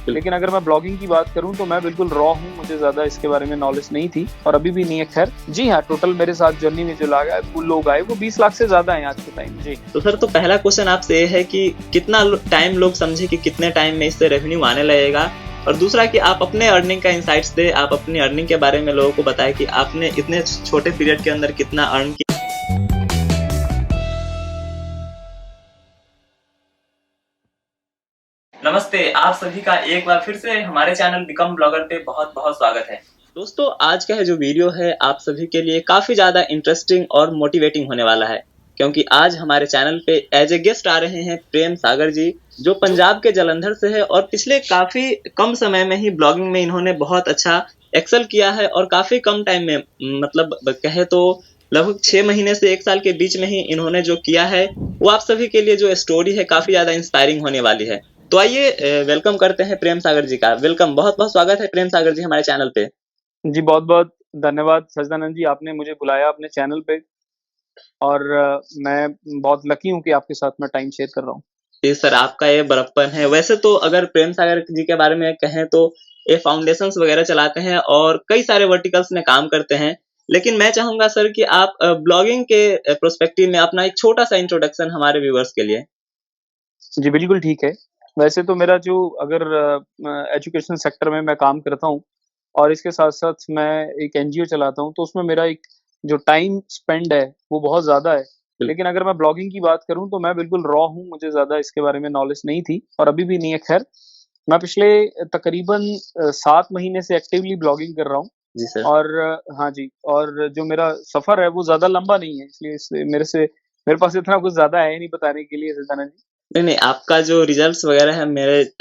लेकिन अगर मैं ब्लॉगिंग की बात करूं तो मैं बिल्कुल रॉ हूं, मुझे ज्यादा इसके बारे में नॉलेज नहीं थी और अभी भी नहीं है। खैर जी हाँ, टोटल मेरे साथ जर्नी में जो लोग आए वो 20 लाख से ज्यादा हैं आज के टाइम। जी तो सर, तो पहला क्वेश्चन आपसे ये है कि कितना टाइम लोग समझे कि कितने टाइम में इससे रेवेन्यू आने लगेगा, और दूसरा कि आप अपने अर्निंग का इंसाइट्स दे, आप अपनी अर्निंग के बारे में लोगों को बताएं कि आपने इतने छोटे पीरियड के अंदर कितना अर्न किया। नमस्ते, आप सभी का एक बार फिर से हमारे चैनल बिकम ब्लॉगर पे बहुत बहुत स्वागत है। दोस्तों, आज का जो वीडियो है आप सभी के लिए काफी ज्यादा इंटरेस्टिंग और मोटिवेटिंग होने वाला है, क्योंकि आज हमारे चैनल पे एज ए गेस्ट आ रहे हैं प्रेम सागर जी, जो पंजाब के जालंधर से है और पिछले काफी कम समय में ही ब्लॉगिंग में इन्होंने बहुत अच्छा एक्सेल किया है और काफी कम टाइम में, मतलब कहे तो लगभग 6 महीने से 1 साल के बीच में ही इन्होंने जो किया है वो आप सभी के लिए जो स्टोरी है काफी ज्यादा इंस्पायरिंग होने वाली है। तो आइए वेलकम करते हैं प्रेम सागर जी का। वेलकम, बहुत बहुत स्वागत है प्रेम सागर जी हमारे चैनल पे। जी, बहुत बहुत धन्यवाद सजदानंद जी, आपने मुझे बुलाया अपने चैनल पे और मैं बहुत लकी हूँ कि आपके साथ मैं टाइम शेयर कर रहा हूँ। जी सर, आपका ये बड़प्पन है। वैसे तो अगर प्रेम सागर जी के बारे में कहें तो ये फाउंडेशंस वगैरह चलाते हैं और कई सारे वर्टिकल्स में काम करते हैं, लेकिन मैं चाहूंगा सर कि आप ब्लॉगिंग के प्रोस्पेक्टिव में अपना एक छोटा सा इंट्रोडक्शन हमारे व्यूअर्स के लिए। जी, बिल्कुल ठीक है। वैसे तो मेरा जो अगर एजुकेशन सेक्टर में मैं काम करता हूँ और इसके साथ-साथ मैं एक एनजीओ चलाता हूँ, तो उसमें मेरा एक जो टाइम स्पेंड है, वो बहुत ज़्यादा है। लेकिन अगर मैं ब्लॉगिंग की बात करूँ तो मैं बिल्कुल रॉ हूँ, मुझे ज़्यादा इसके बारे में नॉलेज नहीं थी और अभी भी नहीं है। खैर, मैं पिछले तकरीबन 7 महीने से एक्टिवली ब्लॉगिंग कर रहा हूँ जी सर। और हाँ जी, और जो मेरा सफ़र है वो ज़्यादा लंबा नहीं है, इसलिए इससे मेरे पास इतना कुछ ज़्यादा है नहीं बताने के लिए सल्ताना जी। नहीं नहीं, आपका जो रिजल्ट्स वगैरह है,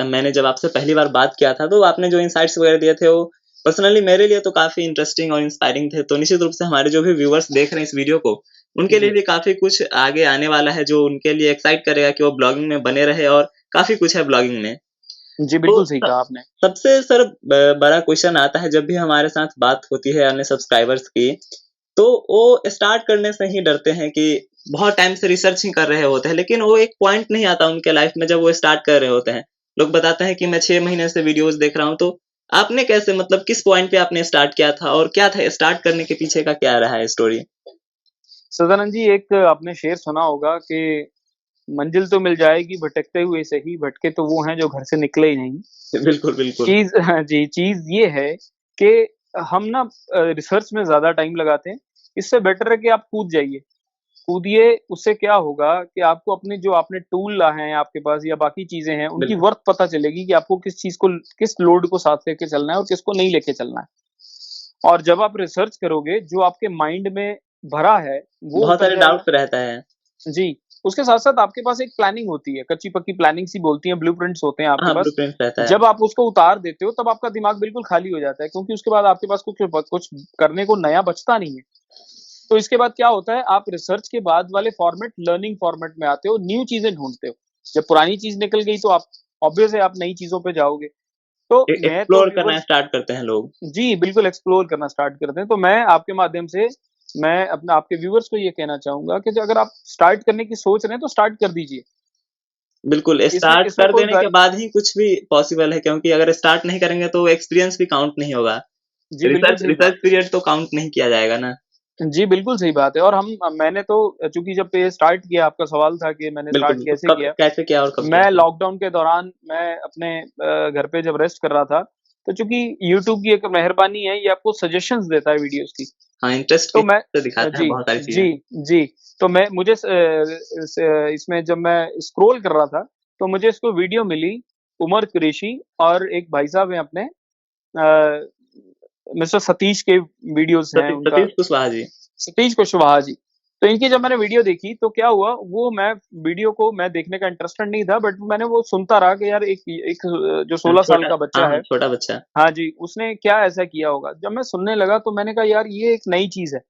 मैंने जब आपसे पहली बार बात किया था तो आपने जो इनसाइट्स वगैरह दिए थे वो पर्सनली मेरे लिए तो काफी इंटरेस्टिंग और इंस्पायरिंग थे। तो निश्चित रूप से हमारे जो भी व्यूअर्स देख रहे हैं इस वीडियो को, उनके लिए जी। भी काफी कुछ आगे आने वाला है जो उनके लिए एक्साइट करेगा कि वो ब्लॉगिंग में बने रहे, और काफी कुछ है ब्लॉगिंग में। जी, तो बिल्कुल सही कहा आपने। सबसे सर बड़ा क्वेश्चन आता है जब भी हमारे साथ बात होती है अन्य सब्सक्राइबर्स की, तो वो स्टार्ट करने से ही डरते हैं कि बहुत टाइम से रिसर्च ही कर रहे होते हैं, लेकिन वो एक पॉइंट नहीं आता उनके लाइफ में जब वो स्टार्ट कर रहे होते हैं। लोग बताते हैं कि मैं 6 महीने से वीडियोस देख रहा हूँ, तो आपने कैसे, मतलब किस पॉइंट पे आपने स्टार्ट किया था और क्या था स्टार्ट करने के पीछे का, क्या रहा है स्टोरी? सदानंद जी, एक आपने शेर सुना होगा कि मंजिल तो मिल जाएगी भटकते हुए सही, भटके तो वो हैं जो घर से निकले ही नहीं। बिल्कुल बिल्कुल। चीज़ जी, चीज़ ये है कि हम ना रिसर्च में ज़्यादा टाइम लगाते हैं। इससे बेटर है कि आप कूद जाइए। कूदिए, उससे क्या होगा कि आपको अपने जो आपने टूल हैं आपके पास या बाकी चीज़ें हैं, उनकी बिल्कुल वर्थ पता चलेगी कि आपको किस चीज़ को किस लोड को साथ लेके चलना है और किसको नहीं लेके चलना है। और जब आप रिसर्च करोगे, जो आपके माइंड में भरा है, वो बहुत उतर सारे जाएगा। डाउट्स रहता है। जी, उसके साथ-साथ आपके पास एक प्लानिंग होती है, कच्ची-पक्की प्लानिंग सी बोलती हैं, ब्लूप्रिंट्स होते हैं आपके हाँ, पास। ब्लूप्रिंट रहता है। जब आप उसको उतार देते हो, तब आपका दिमाग बिल्कुल खाली हो जाता है क्योंकि उसके बाद आपके पास कुछ करने को नया बचता नहीं है। तो इसके बाद क्या होता है, आप रिसर्च के बाद वाले फॉर्मेट लर्निंग फॉर्मेट में आते हो, न्यू चीज़ें ढूँढते हो। जब पुरानी चीज़ निकल गई तो आप ऑब्वियस है आप नई चीज़ों पे जाओगे। तो मैं तो एक्सप्लोर करना व्यूअर्स स्टार्ट करते हैं लोग। जी, बिल्कुल एक्सप्लोर करना स्टार्ट करते हैं। तो मैं आपके माध्यम से मैं अपना आपके व्यूअर्स को ये कहना चाहूँगा कि जो अगर आप स्टार्ट करने की सोच रहे हैं, तो स्टार्ट कर दीजिए। बिल्कुल, इसमें स्टार्ट इसमें कर कोई देने के ग बाद ही कुछ भी पॉसिबल है, क्योंकि अगर स्टार्ट नहीं करेंगे तो एक्सपीरियंस भी काउंट नहीं होगा। जी, बिल्कुल रिसर्च सही रिसर्च बात। पीरियड तो काउंट नहीं किया जाएगा ना। जी, बिल्कुल सही बात है और मैंने तो चूँकि जब ये स्टार्ट किया आपका सवाल था कि मैंने बिल्कुल, स्टार्ट बिल्कुल। कैसे कब किया? कैसे किया और कब किया मैं था? लॉकडाउन के दौरान मैं अपने घर पे जब रेस्ट कर रहा था, तो चूँकि यूट्यूब की एक मेहरबानी है, ये आपको सजेशंस देता है वीडियोज़ की। हाँ, इंटरेस्ट के तो मैं हिसाब से दिखाता है जी, बहुत सारी चीज़ें। जी, जी। तो मैं मुझे इसमें जब मैं स्क्रॉल कर रहा था, तो मुझे इसको वीडियो मिली, उमर कुरैशी और एक भाई साहब हैं अपने मिस्टर सतीश के वीडियोज़ हैं उनका, सतीश कुशवाहा जी। सतीश कुशवाहा जी। तो इनकी जब मैंने वीडियो देखी तो क्या हुआ, वो मैं वीडियो को मैं देखने का इंटरेस्टेड नहीं था बट मैंने वो सुनता रहा कि यार एक एक जो 16 साल छोटा, का हाँ, बच्चा हाँ, है, छोटा बच्चा। हाँ जी, उसने क्या ऐसा किया होगा? जब मैं सुनने लगा तो मैंने कहा यार ये एक नई चीज़ है।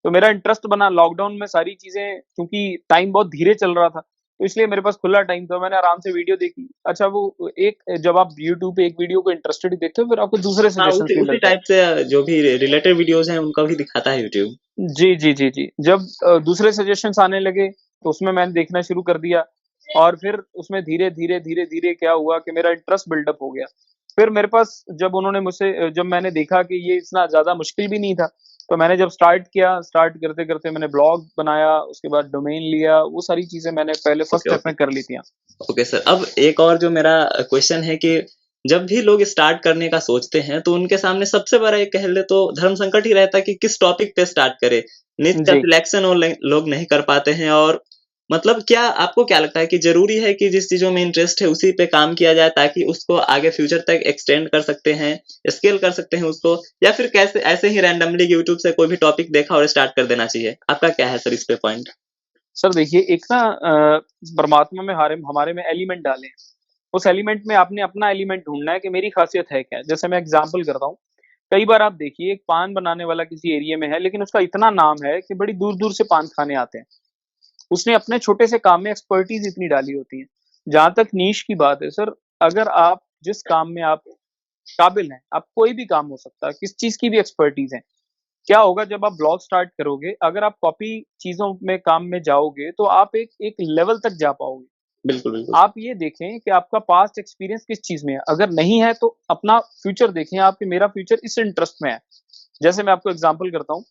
तो मेरा इंटरेस्ट बना लॉकडाउन में सारी चीज़ें क्योंकि टाइम बहुत धीरे चल रहा था, तो इसलिए मेरे पास खुला टाइम था, मैंने आराम से वीडियो देखी। अच्छा वो एक जब आप यूट्यूब पे एक वीडियो को इंटरेस्टेड देखते हो फिर आपको दूसरे हाँ, सजेशंस उसी भी उसी मिलते हैं। टाइप से जो भी रिलेटेड वीडियोज़ हैं उनका भी दिखाता है यूट्यूब। जी, जी, जी, जी। जब दूसरे सजेशंस आने लगे, तो उसमें मैंने देखना शुरू कर दिया और फिर उसमें धीरे-धीरे, धीरे-धीरे क्या हुआ कि मेरा इंटरेस्ट बिल्डअप हो गया। फिर मेरे पास जब उन्होंने मुझसे जब मैंने देखा कि ये इतना ज़्यादा मुश्किल भी नहीं था, तो मैंने जब स्टार्ट किया, स्टार्ट करते-करते मैंने ब्लॉग बनाया, उसके बाद डोमेन लिया, वो सारी चीज़ें मैंने पहले फर्स्ट ओके, स्टेप ओके। में कर ली थी। हाँ। ओके सर, अब एक और जो मेरा क्वेश्चन है कि जब भी लोग स्टार्ट करने का सोचते हैं, तो उनके सामने सबसे बड़ा एक कह ले तो धर्म संकट ही रहता है कि किस टॉपिक पे स्टार्ट करें। निच का जी। सिलेक्शन वो लोग नहीं कर पाते हैं और मतलब क्या आपको क्या लगता है कि ज़रूरी है कि जिस चीज़ों में इंटरेस्ट है उसी पे काम किया जाए ताकि उसको आगे फ्यूचर तक एक्सटेंड कर सकते हैं, स्केल कर सकते हैं उसको या फिर कैसे ऐसे ही रैंडमली यूट्यूब से कोई भी टॉपिक देखा और स्टार्ट कर देना चाहिए? आपका क्या है सर इस पे पॉइंट? सर देखिए, एक ना परमात्मा में हमारे में एलिमेंट डाले हैं। उस एलिमेंट में आपने अपना एलिमेंट ढूँढना है कि मेरी ख़ासियत है क्या? जैसे मैं एग्ज़ाम्पल करता हूँ, कई बार आप देखिए एक पान बनाने वाला किसी एरिया में है, लेकिन उसका इतना नाम है कि बड़ी दूर-दूर से पान खाने आते हैं। उसने अपने छोटे से काम में एक्सपर्टीज़ इतनी डाली होती है। जहाँ तक नीश की बात है सर, अगर आप जिस काम में आप काबिल हैं, आप कोई भी काम हो सकता है, किस चीज़ की भी एक्सपर्टीज़ है। क्या होगा जब आप ब्लॉग स्टार्ट करोगे, अगर आप कॉपी चीज़ों में काम में जाओगे, तो आप एक एक लेवल तक जा पाओगे। बिल्कुल, बिल्कुल। आप ये देखें कि आपका पास्ट एक्सपीरियंस किस चीज़ में है, अगर नहीं है तो अपना फ्यूचर देखें आप कि मेरा फ्यूचर इस इंटरेस्ट में है। जैसे मैं आपको एग्ज़ाम्पल करता हूँ,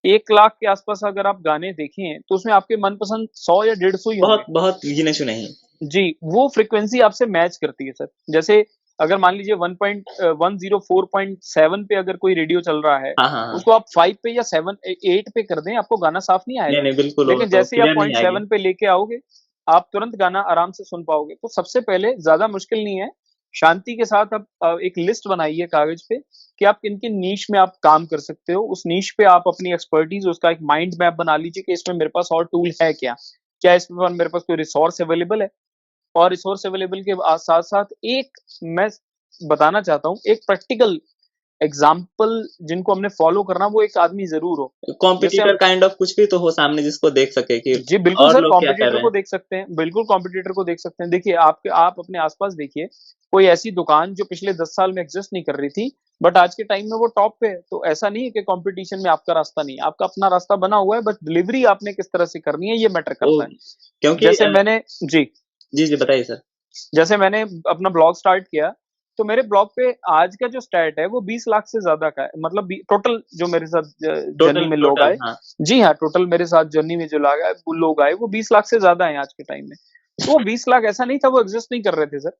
1 लाख के आस-पास अगर आप गाने देखें, तो उसमें आपके मनपसंद 100 या 150 ही होंगे। बहुत बहुत गिने-चुने ही। जी, वो फ्रीक्वेंसी आपसे मैच करती है सर। जैसे अगर मान लीजिए 104.7 पे अगर कोई रेडियो चल रहा है, हाँ, हाँ, हाँ। उसको आप 5 पे या 8 पे कर दें, आपको गाना साफ नहीं नहीं, आएगा। नहीं, बिल्कुल वो लेकिन तो जैसे ही आप क्लियर नहीं पॉइंट आएगी। 7 पे लेके आओगे, आप तुरंत गाना आराम से सुन पाओगे। तो सबसे पहले ज़्यादा मुश्किल नहीं है, शांति के साथ आप एक लिस्ट बनाइए कागज़ पे कि आप किन-किन नीश में आप काम कर सकते हो। उस नीश पे आप अपनी एक्सपर्टीज़ उसका एक माइंड मैप बना लीजिए कि इसमें मेरे पास और टूल है क्या? क्या इसमें मेरे पास कोई रिसोर्स अवेलेबल है? और रिसोर्स अवेलेबल के साथ-साथ एक मैं बताना चाहता हूँ, एक प्रैक्टिकल एग्ज़ाम्पल जिनको हमने फ़ॉलो करना वो एक आदमी ज़रूर हो। जैसे कॉम्पिटिटर हम काइंड ऑफ कुछ भी तो हो सामने जिसको देख सके कि जी, बिल्कुल और सर, लोग क्या कर कॉम्पिटिटर रहे को हैं। देख सकते हैं, बिल्कुल कॉम्पिटिटर को देख सकते हैं। देखिए, आप अपने आस-पास देखिए, कोई ऐसी दुकान जो पिछले 10 साल में एग्ज़िस्ट नहीं कर रही थी, बट आज के टाइम में वो टॉप पे है। तो ऐसा नहीं है कि कॉम्पिटिशन में आपका रास्ता नहीं है, आपका अपना रास्ता बना हुआ है, बट डिलीवरी आपने किस तरह से करनी है, ये मैटर करता ओह! है। क्योंकि जैसे मैंने जी। जी, जी बताइए सर। जैसे मैंने अपना ब्लॉग स्टार्ट किया, तो मेरे ब्लॉग पे आज का जो स्टैट है वो 20 लाख से ज़्यादा का है। मतलब बी टोटल जो मेरे साथ जर्नी टोटल में लोग टोटल आए। हाँ। जी हाँ, टोटल मेरे साथ जर्नी में जो लोग आए वो 20 लाख से ज़्यादा हैं आज के टाइम में। तो वो 20 लाख ऐसा नहीं था वो एग्ज़िस्ट नहीं कर रहे थे सर,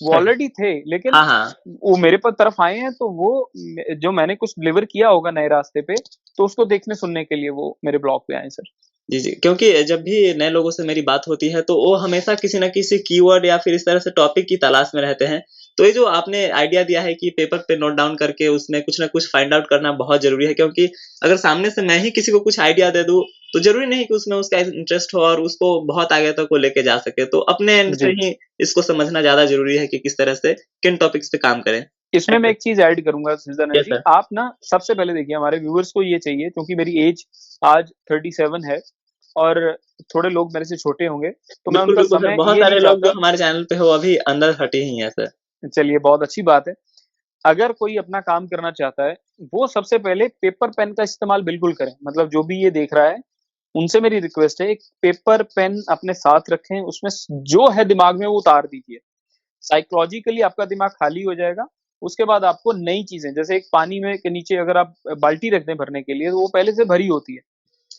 वो ऑलरेडी थे, लेकिन हाँ, हाँ। वो मेरे तरफ आए हैं तो वो जो मैंने कुछ डिलीवर किया होगा नए रास्ते पे, तो उसको देखने सुनने के लिए वो मेरे ब्लॉग पे आए सर। जी, जी। क्योंकि जब भी नए लोगों से मेरी बात होती है, तो वो हमेशा किसी न किसी कीवर्ड या फिर इस तरह से टॉपिक की तलाश में रहते हैं। तो ये जो आपने आइडिया दिया है कि पेपर पे नोट डाउन करके उसमें कुछ न कुछ फाइंड आउट करना बहुत ज़रूरी है क्योंकि अगर सामने से मैं ही किसी को कुछ आइडिया दे दूँ, तो ज़रूरी नहीं कि उसमें उसका इंटरेस्ट हो और उसको बहुत आगे तक वो लेके जा सके। तो अपने एंड से जी। ही इसको समझना ज़्यादा ज़रूरी है कि किस तरह से किन टॉपिक्स पे काम करें। इसमें मैं एक चीज़ ऐड करूँगा सिद्धानंद यस जी, सर। आप ना सबसे पहले देखिए हमारे व्यूअर्स को ये चाहिए क्योंकि मेरी एज आज 37 है और थोड़े लोग मेरे से छोटे होंगे, तो मैं बिल्कुल, उनका बिल्कुल सर। समय बहुत ये नहीं सारे लोग जो चाहता। हमारे चैनल पे हो अभी अंडर 30 ही हैं सर। चलिए बहुत अच्छी बात है। अगर कोई अपना काम करना चाहता है, वो सबसे पहले पेपर पेन का इस्तेमाल बिल्कुल करें। मतलब जो भी ये देख रहा है, उनसे मेरी रिक्वेस्ट है एक पेपर पेन अपने साथ रखें, उसमें जो है दिमाग में वो उतार दीजिए। साइकोलॉजिकली आपका दिमाग खाली हो जाएगा, उसके बाद आपको नई चीज़ें जैसे एक पानी में के नीचे अगर आप बाल्टी रख दें भरने के लिए, तो वो पहले से भरी होती है,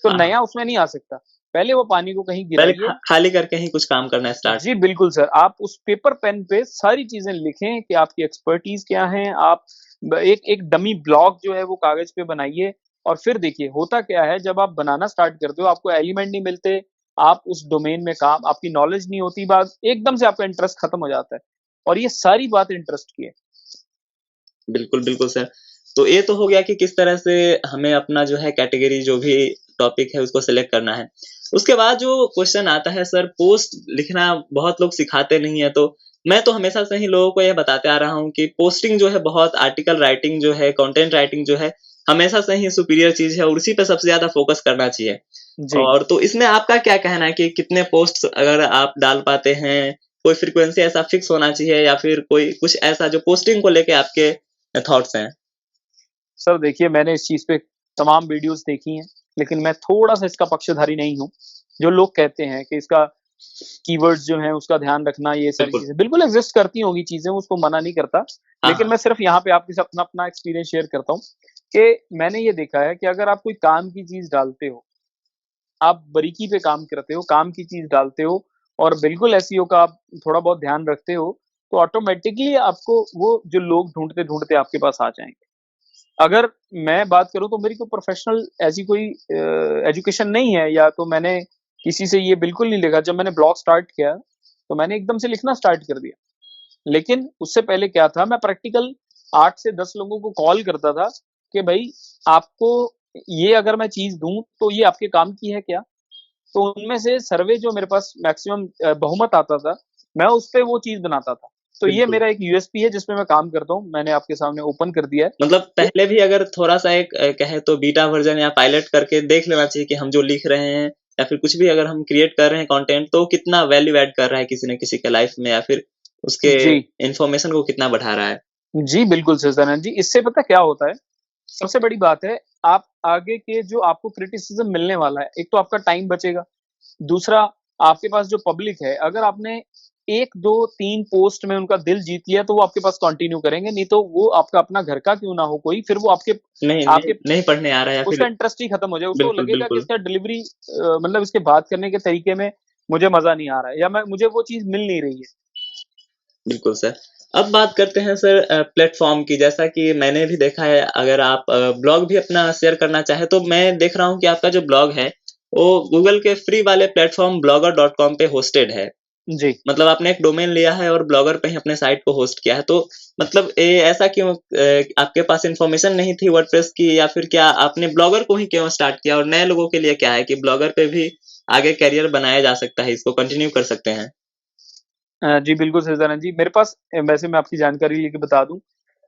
तो हाँ, हाँ। नया उसमें नहीं आ सकता। पहले वो पानी को कहीं पहले गिराइए। खाली करके ही कुछ काम करना स्टार्ट। जी, बिल्कुल सर, आप उस पेपर पेन पे सारी चीज़ें लिखें कि आपकी एक्सपर्टीज़ क्या हैं, आप ब एक एक डमी ब्लॉग जो है वो कागज़ पे बनाइए और फिर देखिए होता क्या है जब आप बनाना स्टार्ट करते हो, आपको एलिमेंट नहीं मिलते, आप उस डोमेन में काम आपकी नॉलेज नहीं होती, बात एकदम से आपका इंटरेस्ट खत्म हो जाता है और ये सारी बात इंटरेस्ट की है। बिल्कुल, बिल्कुल सर। तो ये तो हो गया कि किस तरह से हमें अपना जो है कैटेगरी जो भी टॉपिक है उसको सेलेक्ट करना है। उसके बाद जो क्वेश्चन आता है सर पोस्ट लिखना बहुत लोग सिखाते नहीं है तो मैं तो हमेशा से ही लोगों को ये बताते आ रहा हूँ कि पोस्टिंग जो है बहुत आर्टिकल राइटिंग जो है, कंटेंट राइटिंग जो है, हमेशा से ही सुपीरियर चीज़ है और उसी पे सबसे ज़्यादा फोकस करना चाहिए। जी। और तो इसमें आपका क्या कहना है कि कितने पोस्ट्स अगर आप डाल पाते हैं? कोई फ्रीक्वेंसी ऐसा फिक्स होना चाहिए या फिर कोई कुछ ऐसा जो पोस्टिंग को लेके आपके थॉट्स हैं? सर देखिए मैंने इस चीज़ पे तमाम वीडियोज़ देखी हैं, लेकिन मैं थोड़ा-सा इसका पक्षधारी नहीं हूँ। जो लोग कहते हैं कि इसका कीवर्ड्स जो हैं उसका ध्यान रखना, ये सारी बिल्कुल। चीजें बिल्कुल एग्जिस्ट करती होंगी चीजें, उसको मना नहीं करता। हाँ, लेकिन हाँ। मैं सिर्फ यहाँ पे आपके साथ अपना अपना एक्सपीरियंस शेयर करता हूँ कि मैंने ये देखा है कि अगर आप कोई काम की चीज डालते हो, आप बारीकी पे काम करते हो, काम की चीज डालते हो और बिल्कुल एसईओ का आप थोड़ा बहुत ध्यान रखते हो, तो ऑटोमेटिकली आपको वो जो लोग ढूंढते-ढूंढते आपके पास आ जाएँगे। अगर मैं बात करूँ तो मेरी कोई प्रोफ़ेशनल ऐसी कोई एजुकेशन नहीं है, या तो मैंने किसी से ये बिल्कुल नहीं लिखा। जब मैंने ब्लॉग स्टार्ट किया, तो मैंने एकदम से लिखना स्टार्ट कर दिया। लेकिन उससे पहले क्या था, मैं प्रैक्टिकल 8 से 10 लोगों को कॉल करता था कि भई आपको ये अगर मैं चीज़ दूँ, तो ये आपके काम की है क्या? तो उनमें से सर्वे जो मेरे पास मैक्सिमम बहुमत आता था, मैं उसपे वो चीज़ बनाता था। तो ये बिल्कुल। मेरा एक यूएसपी है जिसपे मैं काम करता हूँ, मैंने आपके सामने ओपन कर दिया है। मतलब ये पहले भी अगर थोड़ा-सा एक कहें तो बीटा वर्ज़न या पायलट करके देख लेना चाहिए कि हम जो लिख रहे हैं या फिर कुछ भी अगर हम क्रिएट कर रहे हैं कंटेंट तो कितना वैल्यू ऐड कर रहा है किसी न किसी के लाइफ़ में या फिर उसके जी। इन्फॉर्मेशन को कितना बढ़ा रहा है। जी, बिल्कुल सदानंद जी, इससे पता क्या होता है, सबसे बड़ी बात है, आप आगे के जो आपको क्रिटिसिज़्म मिलने वाला है, एक तो आपका टाइम बचेगा, दूसरा आपके पास जो पब्लिक है, अगर आपने 1, 2, 3 पोस्ट में उनका दिल जीत लिया, तो वो आपके पास कंटिन्यू करेंगे, नहीं तो वो आपका अपना घर का क्यों ना हो कोई, फिर वो आपके नहीं, नहीं, आपके नहीं पढ़ने आ रहा है या उसका फिर इंटरेस्ट ही खत्म हो जाएगा, उसको बिल्कुल, लगेगा कि बिल्कुल। इसका डिलीवरी मतलब इसके बात करने के तरीके में मुझे मज़ा नहीं आ रहा है, या मैं मुझे वो चीज़ मिल नहीं रही है। बिल्कुल सर। अब बात करते हैं सर प्लेटफ़ॉर्म की जैसा कि मैंने भी देखा है अगर आप ब्लॉग भी अपना शेयर करना चाहें तो मैं देख रहा हूँ कि आपका जो ब्लॉग है, वो गूगल के फ्री वाले प्लेटफ़ॉर्म ब्लॉगर.कॉम पे होस्टेड है। जी। मतलब आपने एक डोमेन लिया है और ब्लॉगर पे ही अपने साइट को होस्ट किया है। तो मतलब ऐसा क्यों आपके पास इन्फॉर्मेशन नहीं थी वर्डप्रेस की या फिर क्या आपने ब्लॉगर को ही क्यों स्टार्ट किया? और नए लोगों के लिए क्या है कि ब्लॉगर पे भी आगे करियर बनाया जा सकता है, इसको कंटिन्यू कर सकते हैं? जी, बिल्कुल सदानंद जी, मेरे पास वैसे मैं आपकी जानकारी लेके बता दूँ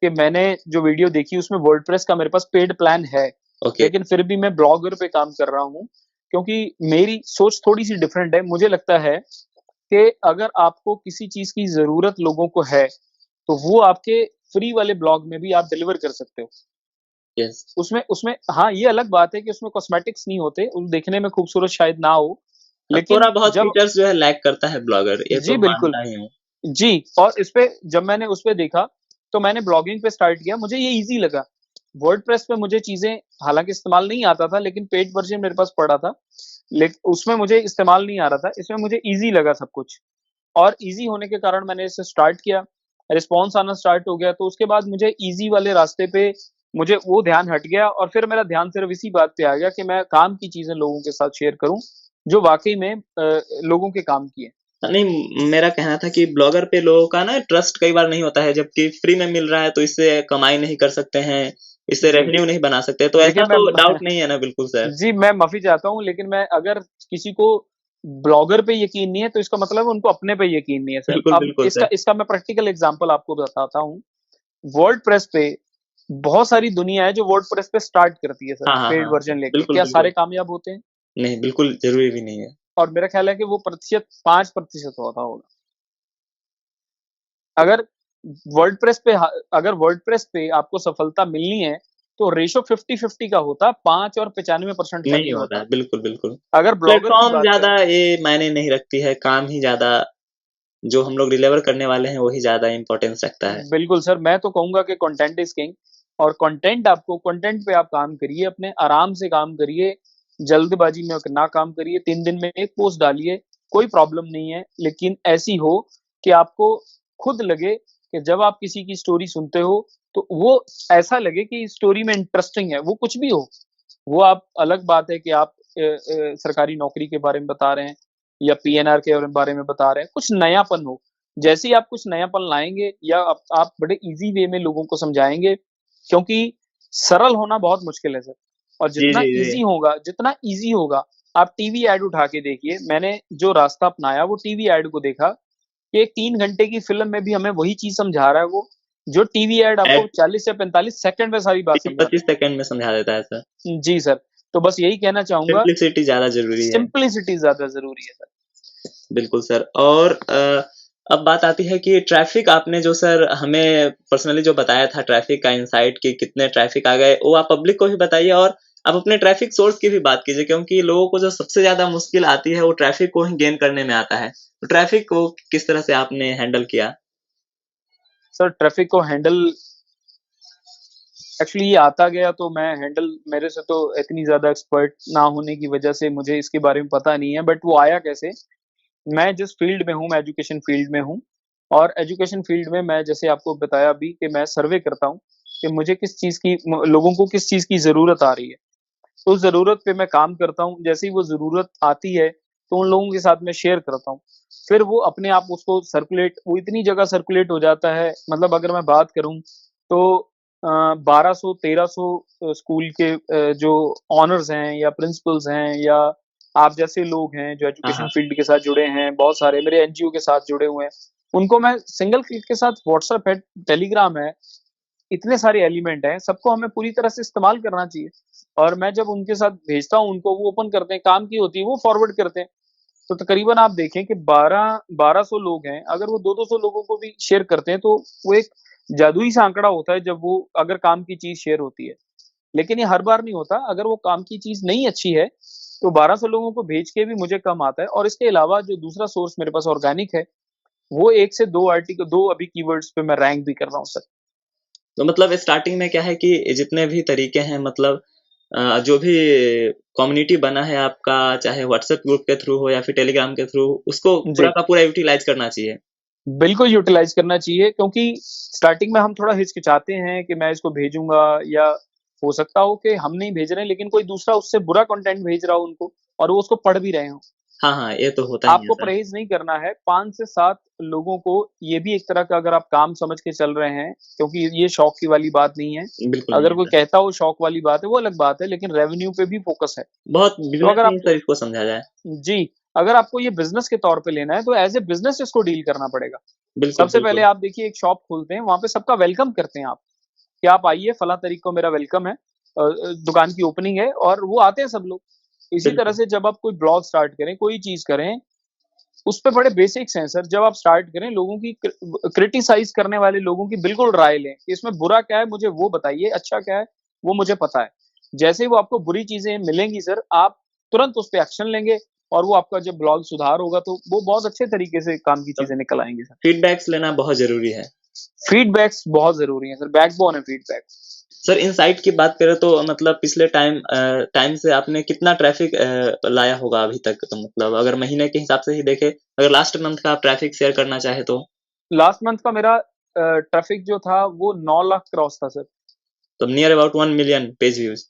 कि मैंने जो वीडियो देखी उसमें वर्डप्रेस का मेरे पास पेड प्लान है, ओके। लेकिन फिर भी मैं ब्लॉगर पे काम कर रहा हूँ, क्योंकि मेरी सोच थोड़ी-सी डिफरेंट है। मुझे लगता है कि अगर आपको किसी चीज़ की ज़रूरत लोगों को है, तो वो आपके फ्री वाले ब्लॉग में भी आप डिलीवर कर सकते हो। यस। उसमें उसमें हाँ, ये अलग बात है कि उसमें कॉस्मेटिक्स नहीं होते, देखने में खूबसूरत शायद ना हो, लेकिन थोड़ा बहुत जब फीचर्स जो है लैग करता है ब्लॉगर, ये जी, तो बिल्कुल। मानता ही हूँ। जी, और इसपे जब मैंने उसपे देखा, तो मैंने ब्लॉगिंग पे स्टार्ट किया, मुझे ये ईज़ी लगा। वर्डप्रेस पे मुझे चीज़ें हालाँकि इस्तेमाल नहीं आता था, लेकिन पेड वर्ज़न मेरे पास पड़ा था। उसमें मुझे इस्तेमाल नहीं आ रहा था, इसमें मुझे ईज़ी लगा सब कुछ, और ईज़ी होने के कारण मैंने इसे स्टार्ट किया, रिस्पॉन्स आना स्टार्ट हो गया, तो उसके बाद मुझे ईज़ी वाले रास्ते पे मुझे वो ध्यान हट गया, और फिर मेरा ध्यान सिर्फ़ इसी बात पे आ गया कि मैं काम की चीज़ें लोगों के साथ शेयर करूँ, जो वाक़ई में लोगों के काम की हैं। नहीं, मेरा कहना था कि ब्लॉगर पे लोगों का ना ट्रस्ट कई बार नहीं होता है, जबकि फ्री में मिल रहा है तो इससे कमाई नहीं कर सकते हैं, इससे जी। रेवेन्यू नहीं बना सकते, तो देखिए ऐसा तो डाउट नहीं है ना बिल्कुल सर? जी, मैं माफ़ी चाहता हूँ, लेकिन मैं अगर किसी को ब्लॉगर पे यकीन नहीं है, तो इसका मतलब है उनको अपने पे यकीन नहीं है सर। बिल्कुल, अब बिल्कुल इसका सर। इसका मैं प्रैक्टिकल एग्ज़ाम्पल आपको बताता हूँ। वर्डप्रेस पे बहुत सारी दुनिया है जो वर्डप्रेस पे स्टार्ट करती है सर, हाँ, हाँ, पेड हाँ। वर्ज़न लेके। बिल्कुल, क्या सारे बिल्कुल। कामयाब होते हैं? नहीं, बिल्कुल ज़रूरी भी नहीं है। और मेरा ख़्याल है कि वो प्रतिशत 5% होता होगा। अगर अगर वर्डप्रेस पे आपको सफलता मिलनी है, तो रेशो 50-50 का होता, 5 और 95% का नहीं नहीं होता होता। है, बिल्कुल, बिल्कुल। अगर ब्लॉगर की प्लेटफ़ॉर्म बात ज़्यादा करें, ये मायने नहीं रखती है, काम ही ज़्यादा जो हम लोग डिलीवर करने वाले हैं, वही ज़्यादा इम्पोर्टेंस रखता है। बिल्कुल सर, मैं तो कहूँगा कि कंटेंट इज़ किंग, और कंटेंट पे आप काम करिए, अपने आराम से काम करिए, जल्दबाज़ी में ना काम करिए, 3 दिन में 1 पोस्ट डालिए, कोई प्रॉब्लम नहीं है। लेकिन ऐसी हो कि आपको खुद लगे कि जब आप किसी की स्टोरी सुनते हो, तो वो ऐसा लगे कि स्टोरी में इंटरेस्टिंग है, वो कुछ भी हो। वो आप अलग बात है कि आप सरकारी नौकरी के बारे में बता रहे हैं, या पीएनआर के बारे में बता रहे हैं, कुछ नयापन हो। जैसे ही आप कुछ नयापन लाएँगे, या आप बड़े ईज़ी वे में लोगों को समझाएँगे, क्योंकि सरल होना बहुत मुश्किल है सर, और जी, जी, जी। जितना ईज़ी होगा, आप टीवी ऐड उठा के देखिए। मैंने जो रास्ता अपनाया वो टीवी ऐड को देखा, कि एक 3 घंटे की फ़िल्म में भी हमें वही चीज़ समझा रहा है वो, जो टीवी ऐड आपको एट 40 से 45 सेकंड में सारी बात समझा 20-25 देगा। सेकंड में समझा देता है सर। जी सर, तो बस यही कहना चाहूँगा, सिम्प्लिसिटी ज़्यादा ज़रूरी है। सिम्प्लिसिटी ज़्यादा ज़रूरी है सर। बिल्कुल सर और अब बात आती है कि ट्रैफ़िक आपने जो सर हमें पर्सनली जो बताया था ट्रैफ़िक का इनसाइट कि कितने ट्रैफ़िक आ गए, वो आप पब्लिक को भी बताइए और अब अपने ट्रैफिक सोर्स की भी बात कीजिए, क्योंकि लोगों को जो सबसे ज़्यादा मुश्किल आती है वो ट्रैफिक को ही गेन करने में आता है। तो ट्रैफिक को किस तरह से आपने हैंडल किया? सर ट्रैफिक को हैंडल एक्चुअली ये आता गया तो मैं हैंडल मेरे से तो इतनी ज़्यादा एक्सपर्ट ना होने की वजह से मुझे इसके बारे में पता नहीं है, बट वो आया कैसे? मैं जिस फील्ड में हूँ, मैं एजुकेशन फील्ड में हूँ और एजुकेशन फील्ड में मैं जैसे आपको बताया अभी कि मैं सर्वे करता हूँ कि मुझे किस चीज़ की लोगों को किस चीज़ की ज़रूरत आ रही है। तो उस ज़रूरत पे मैं काम करता हूँ, जैसे ही वो ज़रूरत आती है, तो उन लोगों के साथ मैं शेयर करता हूँ। फिर वो अपने आप उसको सर्कुलेट वो इतनी जगह सर्कुलेट हो जाता है, मतलब अगर मैं बात करूँ तो 1200-1300 स्कूल के जो ऑनर्स हैं या प्रिंसिपल्स हैं या आप जैसे लोग हैं जो हाँ, एजुकेशन हाँ। फील्ड के साथ जुड़े हैं, बहुत सारे मेरे एनजीओ के साथ जुड़े हुए हैं, उनको मैं सिंगल क्लिक के साथ व्हाट्सएप है, टेलीग्राम है, इतने सारे एलिमेंट हैं, सबको हमें पूरी तरह से इस्तेमाल करना चाहिए। और मैं जब उनके साथ भेजता हूँ उनको, वो ओपन करते हैं, काम की होती है, वो फॉरवर्ड करते हैं। तो तकरीबन आप देखें कि 1200 लोग हैं, अगर वो 2-200 लोगों को भी शेयर करते हैं, तो वो एक जादुई सा आंकड़ा होता है जब वो अगर काम की चीज़ शेयर होती है। लेकिन ये हर बार नहीं होता, अगर वो काम की चीज़ नहीं अच्छी है, तो 1200 लोगों को भेज के भी मुझे कम आता है और इसके अलावा जो दूसरा सोर्स मेरे पास ऑर्गेनिक है, वो 1 से 2 अभी कीवर्ड्स पे मैं रैंक भी कर रहा हूँ सर। तो मतलब स्टार्टिंग में क्या है कि जितने भी तरीके हैं, मतलब जो भी कम्युनिटी बना है आपका, चाहे व्हाट्सएप ग्रुप के थ्रू हो या फिर टेलीग्राम के थ्रू, उसको पूरा जी। का पूरा यूटिलाइज करना चाहिए। बिल्कुल यूटिलाइज़ करना चाहिए क्योंकि स्टार्टिंग में हम थोड़ा हिचकिचाते हैं कि मैं इसको भेजूँगा या हो सकता हो कि हम नहीं भेज रहे हैं लेकिन कोई दूसरा उससे बुरा कंटेंट भेज रहा हो उनको और वो उसको पढ़ भी रहे हों। हाँ, हाँ, ये तो होता ही है आपको सर। परहेज़ नहीं करना है, 5 से 7 लोगों को ये भी एक तरह का अगर आप काम समझ के चल रहे हैं, क्योंकि ये शौक की वाली बात नहीं है। बिल्कुल नहीं अगर है कोई सर। कहता हो शौक वाली बात है, वो अलग बात है, लेकिन रेवेन्यू पे भी फ़ोकस है। बहुत तो बिज़नेस अगर में ही आपको सर इसको समझा जाए। जी, अगर आपको ये बिज़नेस के तौर पे लेना है, तो एज़ ए बिज़नेस इसको डील करना पड़ेगा। बिल्कुल, सबसे पहले बिल्कुल। आप देखिए एक शॉप खोलते हैं, वहाँ पे सबका वेलकम करते हैं आप, कि आप आइए फलाँ तारीख को मेरा वेलकम है दुकान की ओपनिंग है और वो आते हैं सब लोग। इसी तरह बिल्कुल, से जब आप कोई ब्लॉग स्टार्ट करें, कोई चीज़ करें, उस पे बड़े बेसिक्स हैं सर। जब आप स्टार्ट करें, लोगों की क्रिटिसाइज़ करने वाले लोगों की बिल्कुल राय लें, कि इसमें बुरा क्या है मुझे वो बताइए, अच्छा क्या है वो मुझे पता है। जैसे ही वो आपको बुरी चीज़ें मिलेंगी सर, आप तुरंत उस पे एक्शन लेंगे और वो आपका जब ब्लॉग सुधार होगा, तो वो बहुत अच्छे तरीके से काम की तो चीज़ें निकल आएँगी सर। फीडबैक्स लेना बहुत ज़रूरी है। फीडबैक्स बहुत ज़रूरी हैं सर, बैकबोन है फीडबैक। सर इनसाइट की बात करें तो मतलब पिछले टाइम से आपने कितना ट्रैफ़िक लाया होगा अभी तक? तो मतलब अगर महीने के हिसाब से ही देखें, अगर लास्ट मंथ का आप ट्रैफ़िक शेयर करना चाहें तो? लास्ट मंथ का मेरा ट्रैफ़िक जो था वो 9 लाख क्रॉस था सर। तो near about 1 million page views.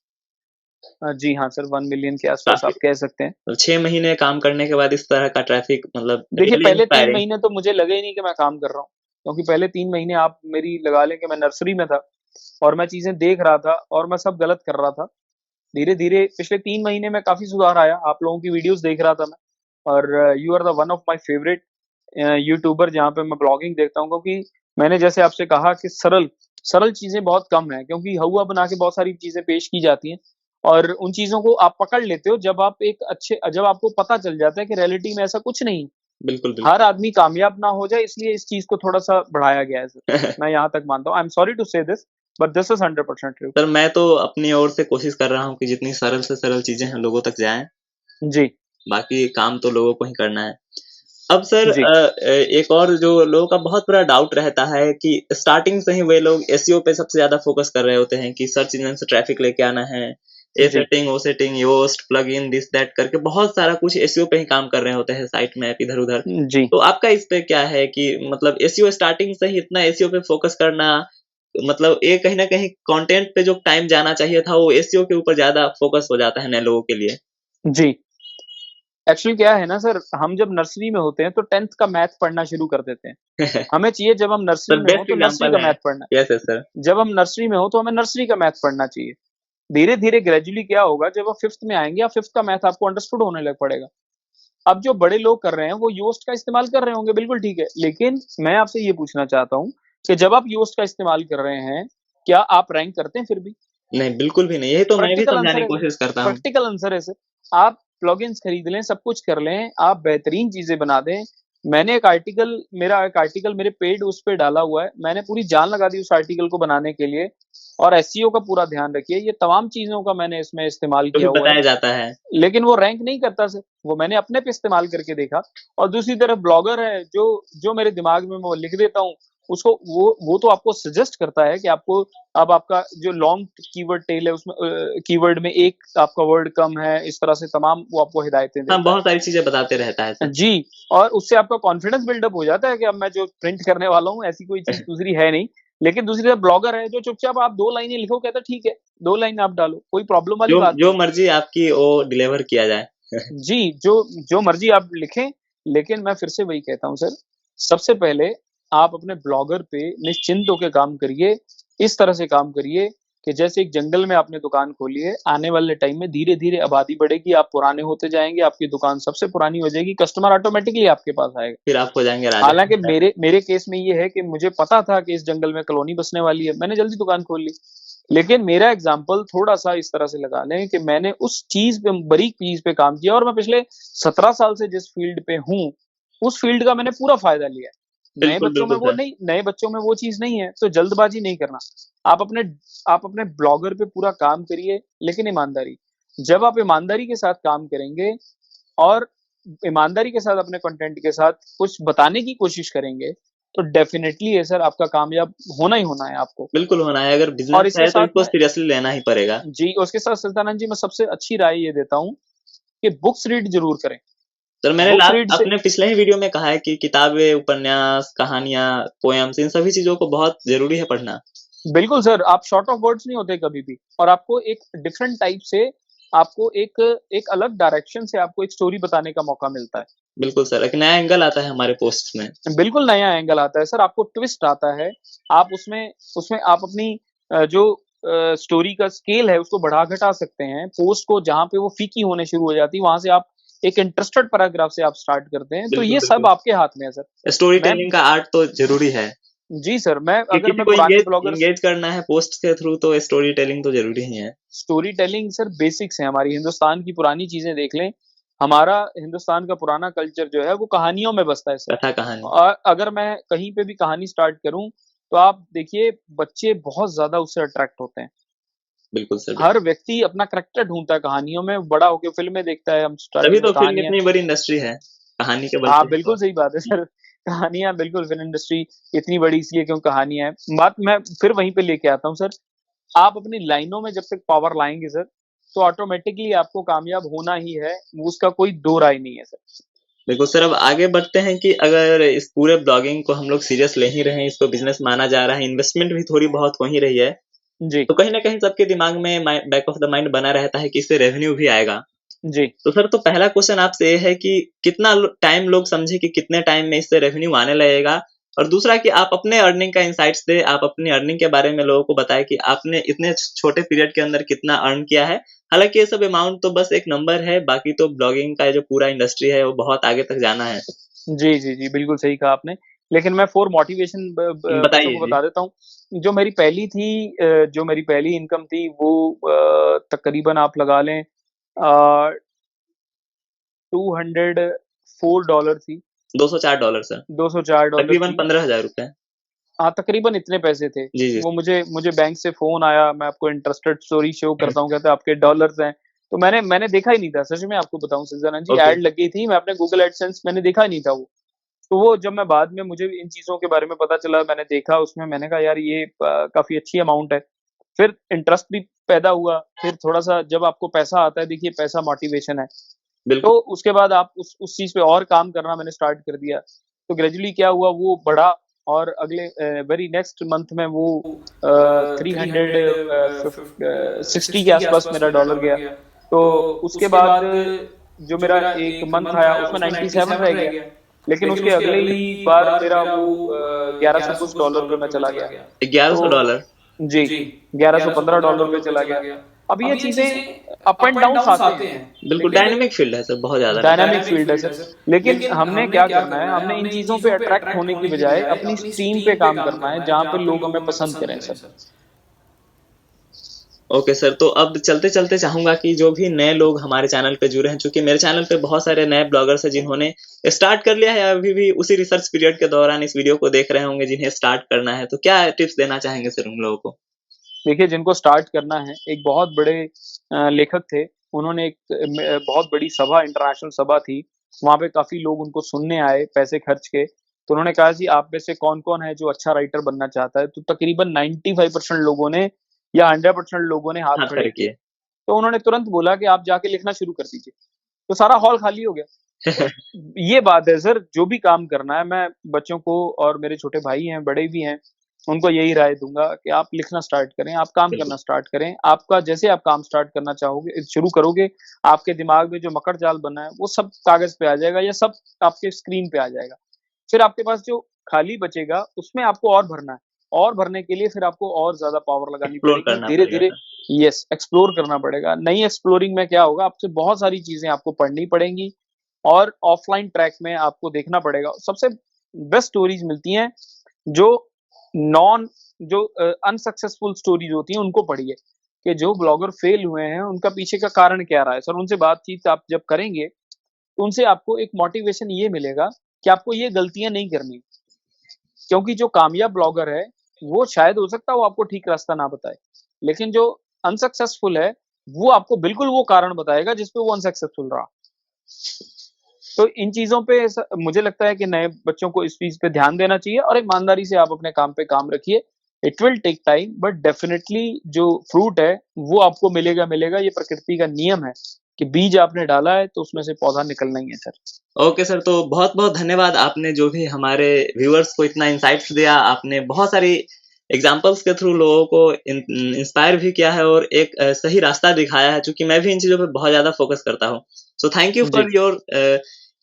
जी हाँ सर, 1 मिलियन के आस-पास काफ़ी, आप कह सकते हैं। तो 6 महीने काम करने के बाद इस तरह का ट्रैफ़िक मतलब देखिए, रियली पहले 3 इंस्पायरिंग। महीने तो मुझे लगा ही नहीं कि मैं काम कर रहा हूँ, क्योंकि पहले 3 महीने आप मेरी लगा लें कि मैं नर्सरी में था और मैं चीज़ें देख रहा था और मैं सब गलत कर रहा था। धीरे-धीरे पिछले 3 महीने में काफ़ी सुधार आया, आप लोगों की वीडियोज़ देख रहा था मैं और you are the one of my favourite YouTuber जहाँ पे मैं ब्लॉगिंग देखता हूँ क्योंकि मैंने जैसे आपसे कहा कि सरल सरल चीज़ें बहुत कम हैं क्योंकि हौवा बना के बहुत सारी चीज़ें पेश की जाती हैं और उन चीज़ों को आप पकड़ लेते हो जब आपको पता चल जाता है कि रियलिटी में ऐसा कुछ नहीं है। बिल्कुल, बिल्कुल। हर आदमी कामयाब ना हो जाए इसलिए इस चीज़ को थोड़ा-सा बढ़ाया गया है सर। मैं यहाँ तक मानता हूँ। आई एम सॉरी टू से this but this is 100% true. Sir मैं तो अपनी ओर से कोशिश कर रहा हूँ कि जितनी सरल से सरल चीज़ें हैं लोगों तक जाएँ, जी, बाकी काम तो लोगों को ही करना है। अब सर जी, एक और जो लोगों का बहुत बड़ा डाउट रहता है कि स्टार्टिंग से ही वे लोग एसईओ पे सबसे ज़्यादा फ़ोकस कर रहे होते हैं कि सर्च इंजन से ट्रैफ़िक लेके आना है, ये जी, सेटिंग, वो setting, Yoast, plugin, this that करके बहुत सारा कुछ एसईओ पे ही काम कर रहे होते हैं, साइट मैप इधर-उधर। जी। तो आपका इस पे क्या है कि मतलब एसईओ स्टार्टिंग से ही इतना एसईओ पे फ़ोकस करना, मतलब ये कहीं न कहीं कंटेंट पे जो टाइम जाना चाहिए था वो एसईओ के ऊपर ज़्यादा फ़ोकस हो जाता है नए लोगों के लिए। जी। एक्चुअली क्या है ना सर, हम जब नर्सरी में होते हैं तो 10th का मैथ पढ़ना शुरू कर देते हैं। हमें चाहिए जब हम नर्सरी सर में हो बेस्ट तो नर्सरी एग्ज़ाम्पल का है। मैथ पढ़ना यस, यस सर। है। जब हम नर्सरी में हो तो हमें नर्सरी का मैथ पढ़ना चाहिए। धीरे-धीरे ग्रेजुअली क्या होगा जब आप 5th में आएँगे या 5th का मैथ आपको अंडरस्टूड होने लग पड़ेगा। अब जो बड़े लोग कर रहे हैं वो योस्ट का इस्तेमाल कर रहे होंगे, बिल्कुल ठीक है। लेकिन मैं आपसे ये पूछना चाहता हूँ कि जब आप योस्ट का इस्तेमाल कर रहे हैं, क्या आप रैंक करते हैं फिर भी? नहीं, बिल्कुल भी नहीं। यही तो मैं भी प्रैक्टिकल समझाने आंसर की है सर, कोशिश करता हूँ। प्रैक्टिकल आंसर है सर। आप प्लगइन्स खरीद लें, सब कुछ कर लें, आप बेहतरीन चीज़ें बना दें, मैंने मेरा एक आर्टिकल मेरे पेड उस पे डाला हुआ है, मैंने पूरी जान लगा दी उस आर्टिकल को बनाने के लिए, और एसईओ का पूरा ध्यान रखिए, ये तमाम चीज़ों का मैंने इसमें इस्तेमाल जो भी किया हुआ है। बताया जाता है। लेकिन वो रैंक नहीं करता सर, वो मैंने अपने पे इस्तेमाल करके देखा। और दूसरी तरफ ब्लॉगर है जो मेरे दिमाग में मैं वो लिख देता हूँ, उसको वो तो आपको सजेस्ट करता है कि आपको अब आपका जो लॉन्ग कीवर्ड टेल है उसमें कीवर्ड में एक आपका वर्ड कम है, इस तरह से तमाम वो आपको हिदायतें हाँ, देता है। बहुत सारी चीज़ें बताते रहता है सर। जी, और उससे आपका कॉन्फिडेंस बिल्डअप हो जाता है कि अब मैं जो प्रिंट करने वाला हूँ ऐसी कोई चीज़ दूसरी है नहीं। लेकिन दूसरी तरफ ब्लॉगर है जो चुपचाप आप 2 लाइनें लिखो, कहता है ठीक है, 2 लाइन आप डालो, कोई प्रॉब्लम वाली जो बात जो नहीं। मर्ज़ी आपकी वो डिलीवर किया जाए। जी, जो मर्ज़ी आप लिखें, लेकिन मैं फिर से वही कहता हूँ सर, सबसे पहले आप अपने ब्लॉगर पे निश्चिंत होके काम करिए, इस तरह से काम करिए कि जैसे एक जंगल में आपने दुकान खोली है, आने वाले टाइम में धीरे-धीरे आबादी बढ़ेगी, आप पुराने होते जाएँगे, आपकी दुकान सबसे पुरानी हो जाएगी, कस्टमर ऑटोमैटिकली आपके पास आएगा। फिर आप हो जाएँगे राजा। हालाँकि मेरे केस में ये है कि मुझे पता था कि इस जंगल में कॉलोनी बसने वाली है, मैंने जल्दी दुकान खोल ली। लेकिन मेरा एग्ज़ाम्पल थोड़ा-सा इस तरह से लगा लें कि मैंने उस चीज़ पे बारीक चीज़ पे काम किया, और मैं पिछले 17 साल से जिस फ़ील्ड पे हूँ, उस फ़ील्ड का मैंने पूरा फ़ायदा लिया है। बिल्कुल, बिल्कुल सर। नए बच्चों में वो चीज़ नहीं है, तो जल्दबाज़ी नहीं करना। आप अपने आप अपने ब्लॉगर पे पूरा काम करिए, लेकिन ईमानदारी। जब आप ईमानदारी के साथ काम करेंगे और ईमानदारी के साथ अपने कंटेंट के साथ कुछ बताने की कोशिश करेंगे, तो डेफ़िनेटली ये सर आपका कामयाब होना ही होना है आपको। बिल्कुल होना है, अगर और बिज़नेस इसके है तो साथ इसको में सीरियसली लेना ही पड़ेगा। जी, उसके साथ सुल्ताना जी मैं सबसे अच्छी राय ये देता हूँ कि बुक्स रीड ज़रूर करें। सर मैंने बुक्स रीड से अपने पिछले ही वीडियो में कहा है कि किताबें, उपन्यास, कहानियाँ, पोएम्स इन सभी चीज़ों को बहुत ज़रूरी है पढ़ना। बिल्कुल सर, आप शॉर्ट ऑफ वर्ड्स नहीं होते कभी भी, और आपको एक डिफरेंट टाइप से आपको एक एक अलग डायरेक्शन से आपको एक स्टोरी बताने का मौका मिलता है। बिल्कुल सर, एक नया एंगल आता है हमारे पोस्ट में। बिल्कुल नया एंगल आता है सर, आपको ट्विस्ट आता है। आप उसमें उसमें आप अपनी जो स्टोरी का स्केल है उसको बढ़ा-घटा सकते हैं। पोस्ट को जहाँ पे वो फीकी होने शुरू हो जाती है, वहाँ से आप एक इंटरेस्टेड पैराग्राफ से आप स्टार्ट करते हैं, तो बिल्कुल, ये सब बिल्कुल। आपके हाथ में है सर। स्टोरी मैं टेलिंग का आर्ट तो ज़रूरी है जी सर, मैं कि अगर किसी मैं को पुराने ब्लॉगर्स एंगेज करना है पोस्ट के थ्रू तो स्टोरी टेलिंग तो ज़रूरी ही है। स्टोरी टेलिंग सर बेसिक्स है हमारी, हिंदुस्तान की पुरानी चीज़ें देख लें, हमारा हिंदुस्तान का पुराना कल्चर जो है वो कहानियों में बसता है सर। कथा कहानी। अगर मैं कहीं पे भी कहानी स्टार्ट करूँ, तो आप देखिए बच्चे बहुत ज़्यादा उससे अट्रैक्ट होते हैं। बिल्कुल सर, बिल्कुल। हर व्यक्ति अपना करैक्टर ढूँढता है कहानियों में, बड़ा होके फ़िल्में देखता है, हम तभी स्टार्टिंग में तो फ़िल्म कहानियाँ। इतनी बड़ी इंडस्ट्री है, कहानी के बल हाँ, पे ही बिल्कुल तो। सही बात है सर। कहानियाँ बिल्कुल फ़िल्म इंडस्ट्री इतनी बड़ी इसलिए क्यों कहानियाँ हैं। बात मैं फिर वहीं पे लेके आता हूँ सर, आप अपनी लाइनों में जब तक पावर लाएँगे सर, तो ऑटोमैटिकली आपको कामयाब होना ही है, उसका कोई दो राय नहीं है सर। बिल्कुल सर, अब आगे बढ़ते हैं कि अगर इस पूरे ब्लॉगिंग को हम लोग सीरियस ले ही रहे हैं, इसको बिज़नेस माना जा रहा है, इन्वेस्टमेंट भी थोड़ी बहुत हो ही रही है, जी, तो कहीं न कहीं सबके दिमाग में बैक ऑफ द माइंड बना रहता है कि इससे रेवेन्यू भी आएगा। जी। तो सर तो पहला क्वेश्चन आपसे ये है कि कितना टाइम लोग समझे कि कितने टाइम में इससे रेवेन्यू आने लगेगा? और दूसरा कि आप अपने अर्निंग का इनसाइट्स दें, आप अपनी अर्निंग के बारे में लोगों को बताएँ कि आपने इतने छोटे पीरियड के अंदर कितना अर्न किया है। हालाँकि ये सब अमाउंट तो बस एक नंबर है, बाकी तो ब्लॉगिंग का जो पूरा इंडस्ट्री है वो बहुत आगे तक जाना है। जी, बिल्कुल सही कहा आपने। लेकिन मैं फ़ॉर मोटिवेशन ब ब बच्चों बताइए को जी। बता देता हूँ, जो मेरी पहली इनकम थी वो तकरीबन आप लगा लें $204 थी, $204 सर, $204 तकरीबन थी। ₹15,000। हाँ, तकरीबन इतने पैसे थे। जी, जी। वो मुझे मुझे बैंक से फ़ोन आया, मैं आपको इंटरेस्टेड स्टोरी शो करता हूँ, कहते हैं आपके डॉलर्स हैं। तो मैंने मैंने देखा ही नहीं था, सच में आपको बताऊँ सुल्ताना जी, ओके। ऐड लग गई थी, मैं अपने गूगल एडसेंस मैंने देखा ही नहीं था वो। तो वो जब मैं बाद में मुझे इन चीज़ों के बारे में पता चला, मैंने देखा उसमें, मैंने कहा यार ये काफ़ी अच्छी अमाउंट है। फिर इंटरेस्ट भी पैदा हुआ, फिर थोड़ा-सा जब आपको पैसा आता है, देखिए पैसा मोटिवेशन है। तो बिल्कुल। उसके बाद आप उस चीज़ पे और काम करना मैंने स्टार्ट कर दिया। तो ग्रेजुअली क्या हुआ वो बढ़ा, और अगले वेरी नेक्स्ट मंथ में वो 60 के आसपास मेरा डॉलर गया। तो उसके बाद जो मेरा एक मंथ आया उसमें 97 रह गया। लेकिन उसके अगले ही बार मेरा वो 1100 कुछ डॉलर पे मैं चला गया। तो $1100। जी, $1115 पे चला गया। अब ये चीज़ें अप एंड डाउन्स आते हैं, बिल्कुल लेकिन डायनामिक फ़ील्ड है सर, बहुत ज़्यादा डायनामिक फ़ील्ड है सर। लेकिन हमने क्या करना है, हमने इन चीज़ों पे अट्रैक्ट होने की बजाय अपनी स्ट्रीम पे काम करना है, जहाँ पे लोग हमें पसंद करें सर। ओके सर, तो अब चलते-चलते चाहूँगा कि जो भी नए लोग हमारे चैनल पे जुड़े हैं, चूँकि मेरे चैनल पे बहुत सारे नए ब्लॉगर्स हैं जिन्होंने स्टार्ट कर लिया है या अभी भी उसी रिसर्च पीरियड के दौरान इस वीडियो को देख रहे होंगे जिन्हें स्टार्ट करना है, तो क्या टिप्स देना चाहेंगे सर उन लोगों को? देखिए, जिनको स्टार्ट करना है, एक बहुत बड़े लेखक थे, उन्होंने एक बहुत बड़ी सभा, इंटरनेशनल सभा थी, वहाँ पे काफ़ी लोग उनको सुनने आए पैसे खर्च के, तो उन्होंने कहा जी आप में से कौन-कौन है जो अच्छा राइटर बनना चाहता है? तो तकरीबन 95% लोगों ने या 100% लोगों ने हाथ हाथ खड़े खड़े किए। किए। तो उन्होंने तुरंत बोला कि आप जाके लिखना शुरू कर दीजिए, तो सारा हॉल खाली हो गया। तो ये बात है सर, जो भी काम करना है, मैं बच्चों को और मेरे छोटे भाई हैं, बड़े भी हैं, उनको यही राय दूँगा कि आप लिखना स्टार्ट करें, आप काम बिल्कुल, करना स्टार्ट करें। आपका जैसे आप काम स्टार्ट करना चाहोगे शुरू करोगे, आपके दिमाग में जो मकड़ जाल बना है, वो सब कागज़ पे आ जाएगा या सब आपके स्क्रीन पे आ जाएगा। फिर आपके पास जो खाली बचेगा, उसमें आपको और भरना है और भरने के लिए फिर आपको और ज़्यादा पावर लगानी एक्सप्लोर पड़ेगी। करना पड़ेगा धीरे-धीरे सर। यस, एक्सप्लोर करना पड़ेगा। नई एक्सप्लोरिंग में क्या होगा, आपसे बहुत सारी चीज़ें आपको पढ़नी पड़ेंगी और ऑफ़लाइन ट्रैक में आपको देखना पड़ेगा। सबसे बेस्ट स्टोरीज़ मिलती हैं, जो नॉन जो अनसक्सेसफुल स्टोरीज़ होती हैं, उनको पढ़िए, कि जो ब्लॉगर फेल हुए हैं, उनका पीछे का कारण क्या रहा है। सर, उनसे बातचीत आप जब करेंगे, तो उनसे आपको एक मोटिवेशन ये मिलेगा कि आपको ये गलतियाँ नहीं करनी। क्योंकि जो कामयाब ब्लॉगर है, वो शायद हो सकता है वो आपको ठीक रास्ता ना बताए। लेकिन जो अनसक्सेसफुल है, वो आपको बिल्कुल वो कारण बताएगा जिस पे वो अनसक्सेसफुल रहा। तो इन चीज़ों पे मुझे लगता है कि नए बच्चों को इस चीज़ पे ध्यान देना चाहिए और ईमानदारी से आप अपने काम पे काम रखिए। It will take time but definitely जो फ्रूट है, वो आपको मिलेगा मिलेगा, ये प्रकृति का नियम है कि बीज आपने डाला है तो उसमें से पौधा निकलना ही है सर। ओके सर, तो बहुत-बहुत धन्यवाद आपने जो भी हमारे व्यूअर्स को इतना इनसाइट्स दिया, आपने बहुत सारी एग्ज़ाम्पल्स के थ्रू लोगों को इंस्पायर भी किया है और एक सही रास्ता दिखाया है, चूँकि मैं भी इन चीज़ों पे बहुत ज़्यादा फ़ोकस करता हूँ। सो थैंक यू जी, फॉर योर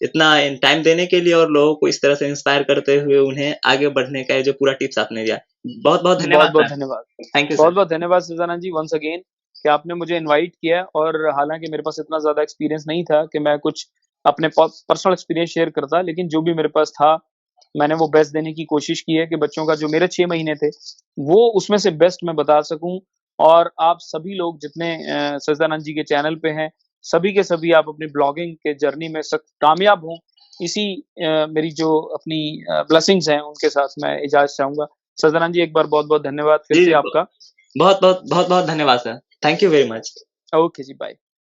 इतना टाइम देने के लिए और लोगों को इस तरह से इंस्पायर करते हुए उन्हें आगे बढ़ने का ये जो पूरा टिप्स आपने दिया। बहुत-बहुत धन्यवाद बहुत-बहुत सर। धन्यवाद। Thank you sir. बहुत-बहुत धन्यवाद सुज़ाना जी वन्स अगेन कि आपने मुझे इनवाइट किया और हालाँकि मेरे पास इतना ज़्यादा एक्सपीरियंस नहीं था कि मैं कुछ अपने पर्सनल एक्सपीरियंस शेयर करता, लेकिन जो भी मेरे पास था, मैंने वो बेस्ट देने की कोशिश की है कि बच्चों का जो मेरे 6 महीने थे, वो उसमें से बेस्ट मैं बता सकूँ और आप सभी लोग जितने सच्चिदानंद जी के चैनल पे हैं, सभी के सभी आप अपनी ब्लॉगिंग के जर्नी में कामयाब हों। इसी मेरी जो अपनी ब्लेसिंग्स हैं, उनके साथ मैं इजाज़त चाहूँगा। सच्चिदानंद जी, एक बार बहुत-बहुत धन्यवाद फिर जी, से जी। आपका। बहुत-बहुत धन्यवाद sir. Thank you very much. Okay जी, बाय।